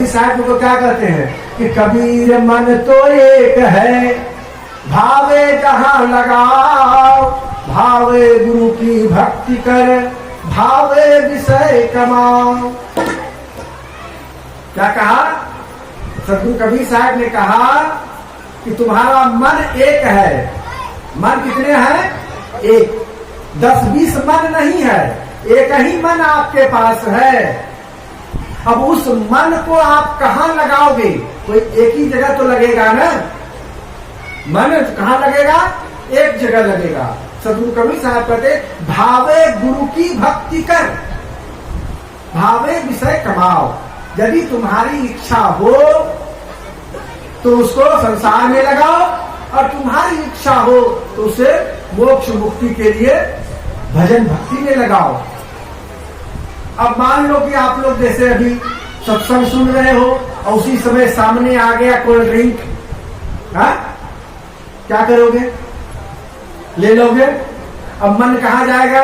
साहब को क्या कहते हैं कि कबीर मन तो एक है, भावे जहां लगाओ, भावे गुरु की भक्ति कर, भावे विषय कमाओ। क्या कहा? सदगुरु कबीर साहब ने कहा कि तुम्हारा मन एक है। मन कितने हैं? एक। 10-20 मन नहीं है, एक ही मन आपके पास है। अब उस मन को आप कहां लगाओगे? कोई एक ही जगह तो लगेगा ना। मन कहां लगेगा? एक जगह लगेगा। सदगुरु कबीर साहब कहते भावे गुरु की भक्ति कर, भावे विषय कमाओ। यदि तुम्हारी इच्छा हो तो उसको संसार में लगाओ, और तुम्हारी इच्छा हो तो उसे मोक्ष मुक्ति के लिए भजन भक्ति में लगाओ। अब मान लो कि आप लोग जैसे अभी सत्संग सुन रहे हो और उसी समय सामने आ गया कोल्ड ड्रिंक, हाँ? क्या करोगे? ले लोगे? अब मन कहां जाएगा?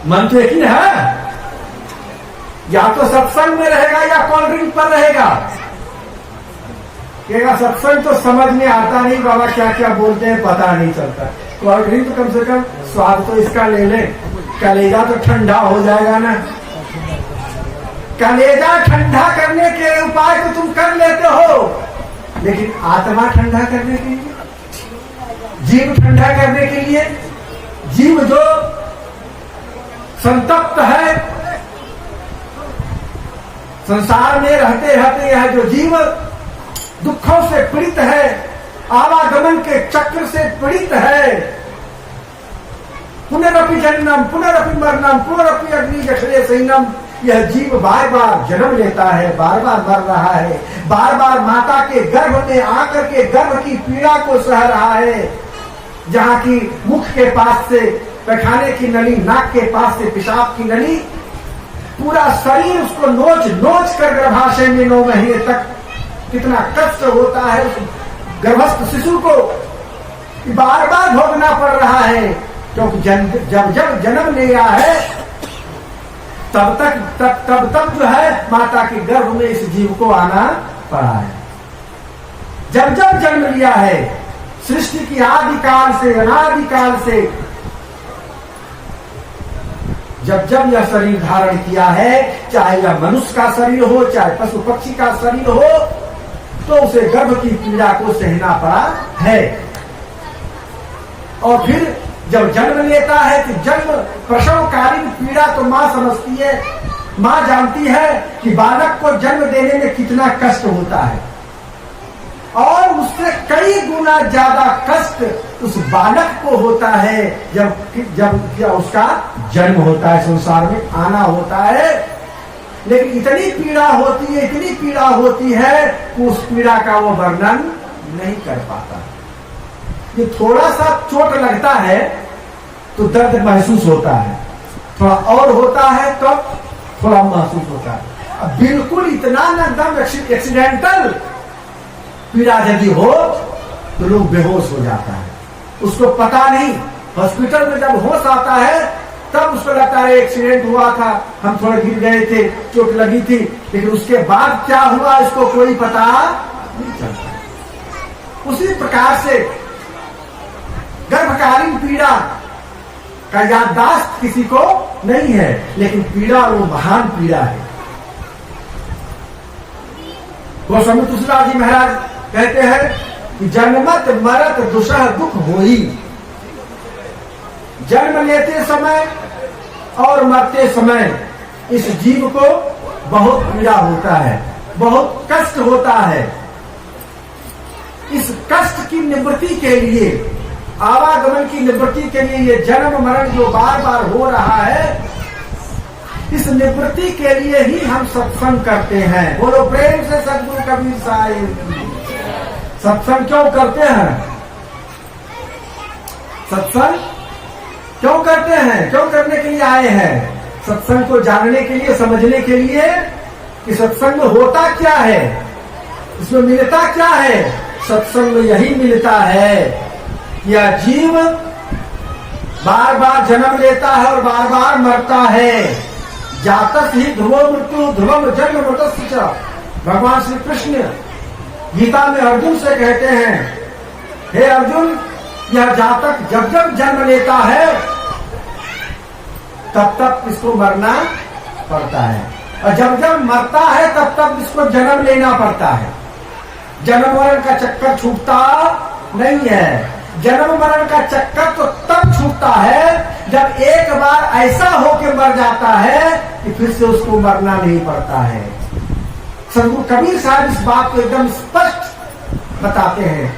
मन तो एक ही है, या तो सत्संग में रहेगा या कोल्ड ड्रिंक पर रहेगा। कहेगा सत्संग तो समझ में आता नहीं, बाबा क्या क्या बोलते हैं पता नहीं चलता। कोल्ड ड्रिंक तो कम से कम स्वाद तो इसका ले ले, कलेजा तो ठंडा हो जाएगा ना। कलेजा ठंडा करने के उपाय तो तुम कर लेते हो, लेकिन आत्मा ठंडा करने के लिए, जीव ठंडा करने के लिए, जीव जो संतप्त है, संसार में रहते रहते यह जो जीव दुखों से पीड़ित है, आवागमन के चक्र से पीड़ित है, पुनरपि जन्म पुनरपि मरणम पुनरपि अग्नि जठरे सैनम, यह जीव बार बार जन्म लेता है, बार बार मर रहा है, बार बार माता के गर्भ में आकर के गर्भ की पीड़ा को सह रहा है, जहाँ की मुख के पास से पैखाने की नली, नाक के पास से पेशाब की नली, पूरा शरीर उसको नोच नोच कर गर्भाशय में 9 महीने तक कितना कष्ट होता है उस गर्भस्थ शिशु को, बार बार भोगना पड़ रहा है। क्योंकि जब जब जन्म लिया है तब तक जो है माता के गर्भ में इस जीव को आना पड़ा है। जब जब जन्म लिया है, सृष्टि की आदिकाल से अनादिकाल से जब जब यह शरीर धारण किया है, चाहे यह मनुष्य का शरीर हो चाहे पशु पक्षी का शरीर हो, तो उसे गर्भ की पीड़ा को सहना पड़ा है। और फिर जब जन्म लेता है तो जन्म प्रसवकालीन पीड़ा तो मां समझती है, मां जानती है कि बालक को जन्म देने में कितना कष्ट होता है, और उससे कई गुना ज्यादा कष्ट उस बालक को होता है जब उसका जन्म होता है, संसार में आना होता है। लेकिन इतनी पीड़ा होती है, इतनी पीड़ा होती है कि उस पीड़ा का वो वर्णन नहीं कर पाता। ये थोड़ा सा चोट लगता है तो दर्द महसूस होता है, थोड़ा और होता है तो थोड़ा महसूस होता है। अब बिल्कुल इतना न एकदम एक्सीडेंटल पीड़ा यदि हो तो लोग बेहोश हो जाता है, उसको पता नहीं। हॉस्पिटल में जब होश आता है तब उसको लगता है एक्सीडेंट हुआ था, हम थोड़ा गिर गए थे, चोट लगी थी, लेकिन उसके बाद क्या हुआ इसको कोई पता नहीं चलता। उसी प्रकार से गर्भकालीन पीड़ा का याददाश्त किसी को नहीं है, लेकिन पीड़ा वो महान पीड़ा है। गोस्वामी तुलसीदास जी महाराज कहते हैं कि जन्मत मरत दुसह दुख होई, जन्म लेते समय और मरते समय इस जीव को बहुत पीड़ा होता है, बहुत कष्ट होता है। इस कष्ट की निवृत्ति के लिए, आवागमन की निवृत्ति के लिए, ये जन्म मरण जो बार बार हो रहा है, इस निवृत्ति के लिए ही हम सत्संग करते हैं। बोलो प्रेम से सद्गुरु कबीर साहिब। सत्संग क्यों करते हैं? सत्संग क्यों करते हैं? क्यों करने के लिए आए हैं? सत्संग को जानने के लिए, समझने के लिए कि सत्संग में होता क्या है, इसमें मिलता क्या है। सत्संग में यही मिलता है कि यह जीव बार बार जन्म लेता है और बार बार मरता है। जातक ही ध्रुव मृत्यु ध्रुवम जन्म मृतस्य च। भगवान श्री कृष्ण गीता में अर्जुन से कहते हैं, हे अर्जुन, यह जातक जब जब जन्म लेता है तब तक इसको मरना पड़ता है, और जब जब मरता है तब तक इसको जन्म लेना पड़ता है। जन्म मरण का चक्कर छूटता नहीं है। जन्म मरण का चक्कर तो तब छूटता है जब एक बार ऐसा होके मर जाता है कि फिर से उसको मरना नहीं पड़ता है। सदगुरु कबीर साहब इस बात को एकदम स्पष्ट बताते हैं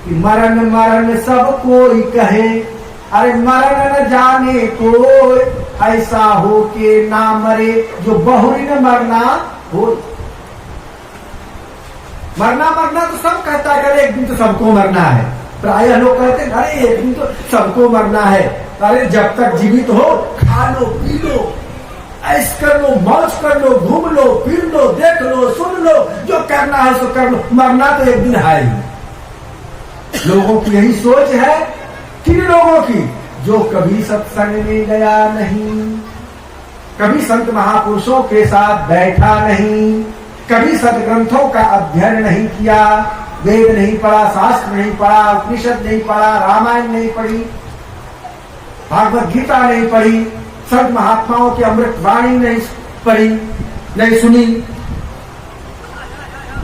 कि मरण मरण सब कोई कहे, अरे मरण न जाने कोई, ऐसा हो के ना मरे जो बहुरी न मरना हो। मरना मरना तो सब कहता है, अरे एक दिन तो सबको मरना है। प्रायः लोग कहते हैं, अरे एक दिन तो सबको मरना है। अरे जब तक जीवित हो खा लो, पी लो, ऐश कर लो, मौज कर लो, घूम लो, फिर लो, देख लो, सुन लो, जो करना है सो कर लो। मरना तो एक दिन है ही। लोगों की यही सोच है। किन लोगों की? जो कभी सत्संग में गया नहीं, कभी संत महापुरुषों के साथ बैठा नहीं, कभी सदग्रंथों का अध्ययन नहीं किया, वेद नहीं पढ़ा, शास्त्र नहीं पढ़ा, उपनिषद नहीं पढ़ा, रामायण नहीं पढ़ी, भागवत गीता नहीं पढ़ी, संत महात्माओं की अमृत वाणी नहीं पढ़ी, नहीं सुनी।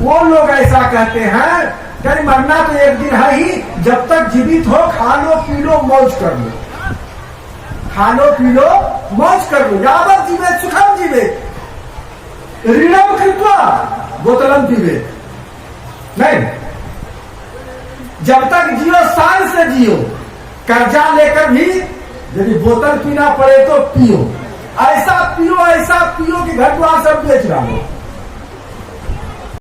वो लोग ऐसा कहते हैं कि मरना तो एक दिन है ही, जब तक जीवित हो खा लो, पी लो, मौज कर लो। खा लो, पी लो, मौज कर लो। यावत जीवे सुखम जीवे, ऋणम कृत्वा बोतलम पीवे। नहीं, जब तक जियो शान से जियो। कर्जा लेकर भी यदि बोतल पीना पड़े तो पियो। ऐसा पियो कि घर द्वार सब बेच डालो।